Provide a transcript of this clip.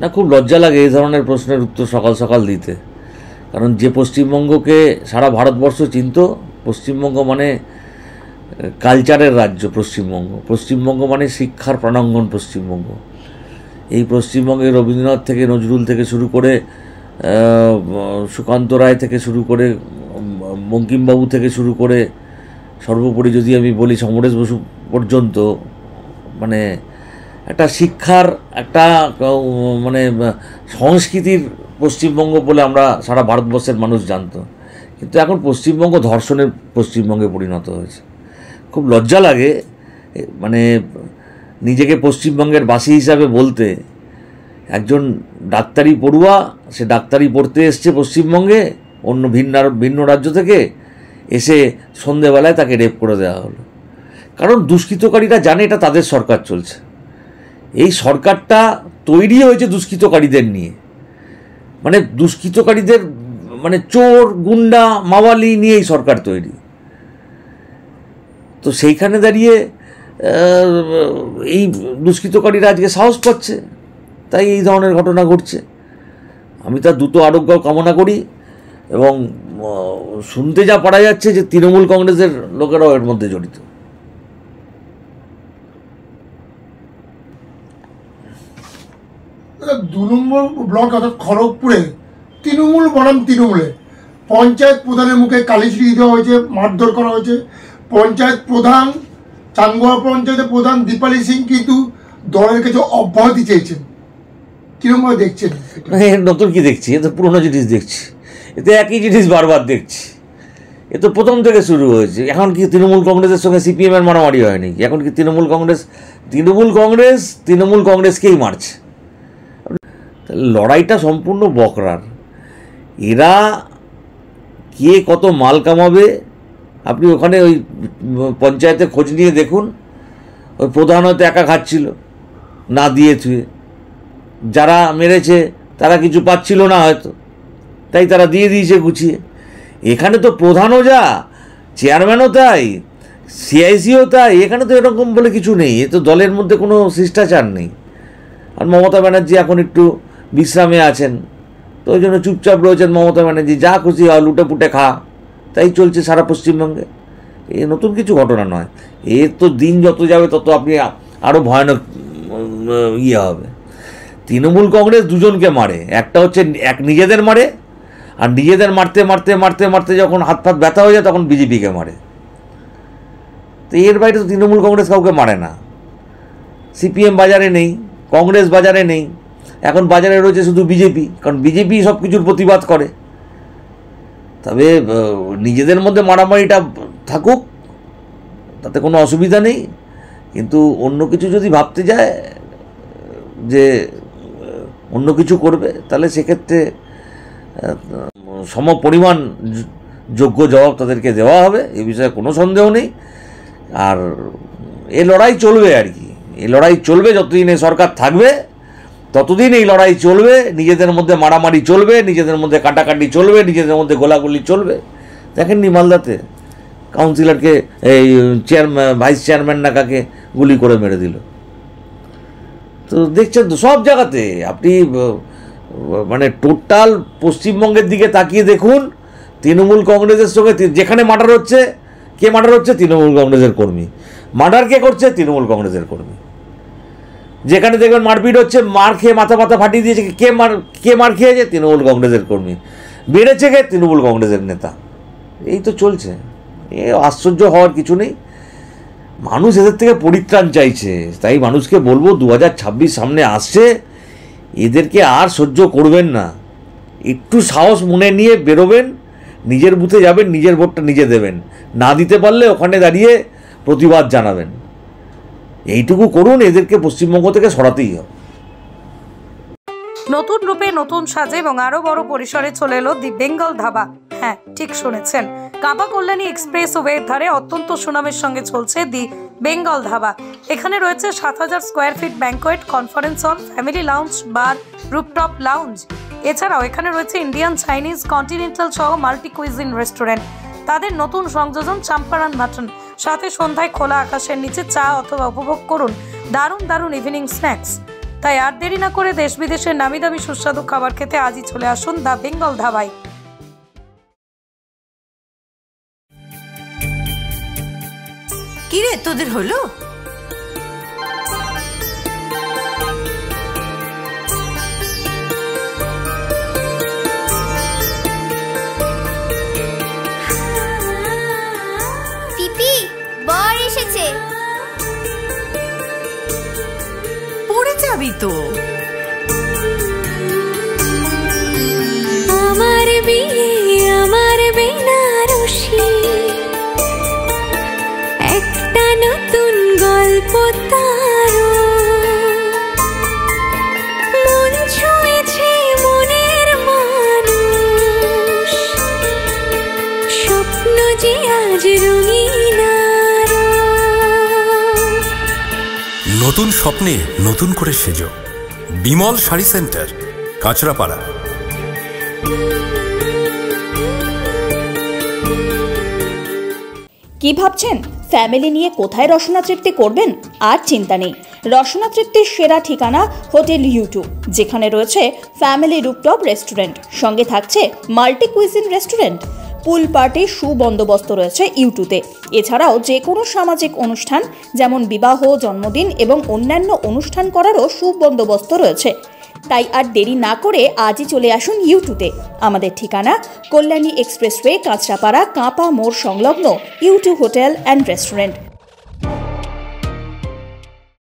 না, খুব লজ্জা লাগে এই ধরনের প্রশ্নের উত্তর সকাল সকাল দিতে। কারণ যে পশ্চিমবঙ্গকে সারা ভারতবর্ষ চিনত, পশ্চিমবঙ্গ মানে কালচারের রাজ্য, পশ্চিমবঙ্গ মানে শিক্ষার প্রাণাঙ্গন পশ্চিমবঙ্গ। এই পশ্চিমবঙ্গে রবীন্দ্রনাথ থেকে নজরুল থেকে শুরু করে সুকান্ত রায় থেকে শুরু করে বঙ্কিমবাবু থেকে শুরু করে সর্বোপরি যদি আমি বলি সমরেশ বসু পর্যন্ত, মানে একটা শিক্ষার একটা মানে সংস্কৃতির পশ্চিমবঙ্গ বলে আমরা সারা ভারতবর্ষের মানুষ জানতো। কিন্তু এখন পশ্চিমবঙ্গ ধর্ষণের পশ্চিমবঙ্গে পরিণত হয়েছে। খুব লজ্জা লাগে মানে নিজেকে পশ্চিমবঙ্গের বাসী হিসাবে বলতে। একজন ডাক্তারি পড়ুয়া, সে ডাক্তারি পড়তে এসছে পশ্চিমবঙ্গে অন্য ভিন্ন রাজ্য থেকে, এসে সন্ধেবেলায় তাকে রেপ করে দেওয়া হলো। কারণ দুষ্কৃতকারীরা জানে এটা তাদের সরকার চলছে। এই সরকারটা তৈরি হয়েছে দুষ্কৃতকারীদের নিয়ে, মানে দুষ্কৃতকারীদের মানে চোর গুন্ডা মাওয়ালি নিয়ে এই সরকার তৈরি। তো সেইখানে দাঁড়িয়ে এই দুষ্কৃতকারীরা আজকে সাহস পাচ্ছে, তাই এই ধরনের ঘটনা ঘটছে। আমি তার দ্রুত আরোগ্য কামনা করি। এবং শুনতে যা পারা যাচ্ছে যে তৃণমূল কংগ্রেসের লোকেরাও এর মধ্যে জড়িত। 2 নম্বর ব্লক অর্থাৎ খড়গপুরে তৃণমূল বনাম তৃণমূলে পঞ্চায়েত প্রধানের মুখে কালিশিরি দেওয়া হয়েছে, মারধর করা হয়েছে। পঞ্চায়েত প্রধান, চাঙ্গুয়া পঞ্চায়েতের প্রধান দীপালি সিং কিন্তু দলের কাছে অব্যাহতি চেয়েছেন। কিরকম দেখছেন? নতুন কি দেখছি? এ তো পুরোনো জিনিস দেখছি, এতে একই জিনিস বারবার দেখছি। এ তো প্রথম থেকে শুরু হয়েছে। এখন কি তৃণমূল কংগ্রেসের সঙ্গে সিপিএমের মারামারি হয়নি? এখন কি তৃণমূল কংগ্রেসকেই মারছে? লড়াইটা সম্পূর্ণ বকরার। এরা কে কত মাল কামাবে, আপনি ওখানে ওই পঞ্চায়েতে খোঁজ নিয়ে দেখুন। ওই প্রধান হয়তো একা খাচ্ছিল না দিয়ে থুয়ে, যারা মেরেছে তারা কিছু পাচ্ছিল না হয়তো, তাই তারা দিয়ে দিয়েছে গুছিয়ে। এখানে তো প্রধানও যা, চেয়ারম্যানও তাই, সিআইসিও তাই। এখানে তো এরকম বলে কিছু নেই। এ তো দলের মধ্যে কোনো শিষ্টাচার নেই। আর মমতা ব্যানার্জি এখন একটু বিশ্রামে আছেন, তো ওই জন্য চুপচাপ রয়েছেন মমতা ব্যানার্জি। যা খুশি হয় লুটে পুটে খা, তাই চলছে সারা পশ্চিমবঙ্গে। এ নতুন কিছু ঘটনা নয়। এর তো দিন যত যাবে তত আপনি আরও ভয়ানক হবে। তৃণমূল কংগ্রেস দুজনকে মারে, একটা হচ্ছে নিজেদের মারে, আর নিজেদের মারতে মারতে মারতে মারতে যখন হাত ফাত ব্যথা হয়ে যায় তখন বিজেপিকে মারে। তো এর বাইরে তো তৃণমূল কংগ্রেস কাউকে মারে না। সিপিএম বাজারে নেই, কংগ্রেস বাজারে নেই, এখন বাজারে রয়েছে শুধু বিজেপি, কারণ বিজেপি সব কিছুর প্রতিবাদ করে। তবে নিজেদের মধ্যে মারামারিটা থাকুক, তাতে কোনো অসুবিধা নেই। কিন্তু অন্য কিছু যদি ভাবতে যায় যে অন্য কিছু করবে, তাহলে সেক্ষেত্রে সম পরিমাণ যোগ্য জবাব তাদেরকে দেওয়া হবে, এ বিষয়ে কোনো সন্দেহ নেই। আর এ লড়াই চলবে আর কি, এই লড়াই চলবে যতদিন এই সরকার থাকবে, ততদিন এই লড়াই চলবে। নিজেদের মধ্যে মারামারি চলবে, নিজেদের মধ্যে কাটাকাটি চলবে, নিজেদের মধ্যে গোলাগুলি চলবে। দেখেননি মালদাতে কাউন্সিলরকে, এই ভাইস চেয়ারম্যান না কাকে গুলি করে মেরে দিল। তো দেখছেন তো সব জায়গাতে আপনি মানে টোটাল পশ্চিমবঙ্গের দিকে তাকিয়ে দেখুন, তৃণমূল কংগ্রেসের সঙ্গে যেখানে মার্ডার হচ্ছে, কে মার্ডার হচ্ছে? তৃণমূল কংগ্রেসের কর্মী। মার্ডার কে করছে? তৃণমূল কংগ্রেসের কর্মী। যেখানে দেখবেন মারপিট হচ্ছে, মার খেয়ে মাথা ফাটিয়ে দিয়েছে, কে মার খেয়েছে? তৃণমূল কংগ্রেসের কর্মী। বেড়েছে কে? তৃণমূল কংগ্রেসের নেতা। এই তো চলছে। এ আশ্চর্য হওয়ার কিছু নেই। মানুষ এদের থেকে পরিত্রাণ চাইছে। তাই মানুষকে বলবো 2026 সামনে আসছে, এদেরকে আর সহ্য করবেন না। একটু সাহস মনে নিয়ে বেরোবেন, নিজের বুথে যাবেন, নিজের ভোটটা নিজে দেবেন। না দিতে পারলে ওখানে দাঁড়িয়ে প্রতিবাদ জানাবেন। এইটুকু করুন, এদেরকে পশ্চিমবঙ্গ থেকে সরাতেই হবে। নতুন রূপে, নতুন সাজে এবং আরো বড় পরিসরে চলে এলো দি বেঙ্গল ধাবা। হ্যাঁ, ঠিক শুনেছেন, কাঁপা কল্যাণী এক্সপ্রেসওয়ের ধারে অত্যন্ত সুনামের সঙ্গে চলছে দি বেঙ্গল ধাবা। এখানে রয়েছে 7000 square feet banquet, conference hall, family lounge, bar, rooftop lounge. এছাড়াও এখানে রয়েছে ইন্ডিয়ান, চাইনিজ, কন্টিনেন্টাল সহ মাল্টি কুইজিন রেস্টুরেন্ট। তাদের নতুন সংযোজন চাম্পারান মাটন। সাথে সন্ধ্যায় খোলা আকাশের নিচে চা অথবা উপভোগ করুন দারুণ দারুণ ইভিনিং স্ন্যাক্স। তাই আর দেরি না করে দেশ বিদেশের নামি দামি সুস্বাদু খাবার খেতে আজই চলে আসুন দ্য বেঙ্গল ধাবায়। কি রে, তোদের হলো? পিপি, বর এসেছে। পড়ে যাবি তো। আমার বিয়ে, আমার বেনারসি, একটা নতুন গল্প তার, মন ছুঁয়েছে মনের মানুষ, স্বপ্ন যে আজ রঙিন আরো। নতুন স্বপ্নে নতুন করে সেজো, বিমল শাড়ি সেন্টার, কাঁচরাপাড়া। কি ভাবছেন ফ্যামিলি নিয়ে কোথায় রসনা তৃপ্তি করবেন? আর চিন্তা নেই, রসনা তৃপ্তির সেরা ঠিকানা হোটেল ইউ2, যেখানে রয়েছে ফ্যামিলি রুফটপ রেস্টুরেন্ট, সঙ্গে থাকছে মাল্টি কুইজিন রেস্টুরেন্ট। পুল পার্টির সুবন্দোবস্ত রয়েছে ইউ2তে। এছাড়াও যে কোনো সামাজিক অনুষ্ঠান যেমন বিবাহ, জন্মদিন এবং অন্যান্য অনুষ্ঠান করারও সুবন্দোবস্ত রয়েছে। তাই আর দেরি না করে আজই চলে আসুন ইউ2তে। আমাদের ঠিকানা কল্যাণী এক্সপ্রেসওয়ে, কাঁচরাপাড়া, কাঁপা মোড় সংলগ্ন ইউ2 হোটেল অ্যান্ড রেস্টুরেন্ট।